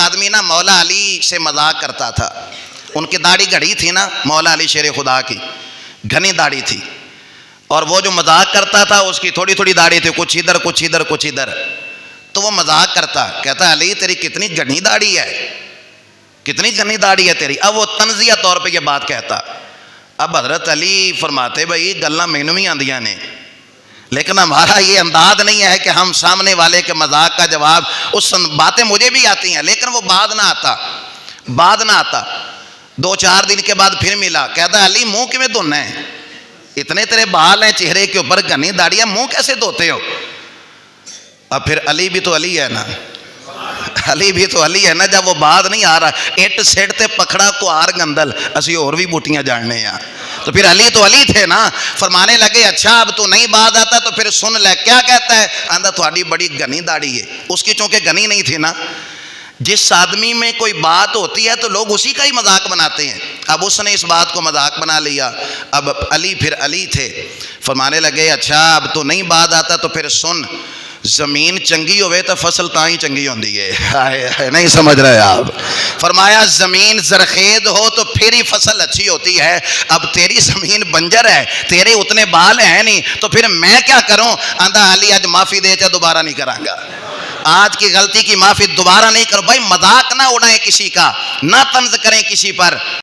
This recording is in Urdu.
آدمی نا مولا علی سے مذاق کرتا تھا. ان کی داڑھی گھڑی تھی نا مولا علی شیر خدا کی, گھنی داڑھی تھی, اور وہ جو مذاق کرتا تھا اس کی تھوڑی تھوڑی داڑھی تھی, کچھ ادھر کچھ ادھر کچھ ادھر. تو وہ مذاق کرتا, کہتا علی تیری کتنی گھنی داڑھی ہے, کتنی گھنی داڑھی ہے تیری. اب وہ تنزیہ طور پہ یہ بات کہتا. اب حضرت علی فرماتے بھائی گلاں مینوں بھی آندیاں نے, لیکن ہمارا یہ انداز نہیں ہے کہ ہم سامنے والے کے مذاق کا جواب, اس باتیں مجھے بھی آتی ہیں لیکن وہ بعد نہ آتا. 2-4 دن کے بعد پھر ملا, کہتا علی منہ کیویں دھونا ہے, اتنے تیرے بال ہیں چہرے کے اوپر, گھنی داڑھی ہے, منہ کیسے دھوتے ہو. اب پھر علی بھی تو علی ہے نا, علی بھی تو علی ہے نا. جب وہ بات نہیں آ رہا, اٹ سیٹ تے پکھڑا کوار گندل, اسی اور بھی بوٹیاں جاننے ہیں, تو پھر علی تو علی تھے نا. فرمانے لگے اچھا اب تو نہیں بات آتا تو پھر سن لے کیا کہتا ہے. آندہ تھوڑی بڑی گھنی داڑھی ہے. اس کی چونکہ گھنی نہیں تھی نا, جس آدمی میں کوئی بات ہوتی ہے تو لوگ اسی کا ہی مذاق بناتے ہیں. اب اس نے اس بات کو مذاق بنا لیا. اب علی پھر علی تھے. فرمانے لگے اچھا اب تو نہیں بات آتا تو پھر سن, زمین چنگی ہوئے تو فصل تاں ہی چنگی ہوندی ہے. نہیں سمجھ رہے آپ. فرمایا زمین زرخیز ہو تو پھر ہی فصل اچھی ہوتی ہے. اب تیری زمین بنجر ہے, تیرے اتنے بال ہیں نہیں, تو پھر میں کیا کروں. آندھا علی آج معافی دے چا دوبارہ نہیں کروں گا, آج کی غلطی کی معافی دوبارہ نہیں کرو. بھائی مذاق نہ اڑائیں کسی کا, نہ طنز کریں کسی پر.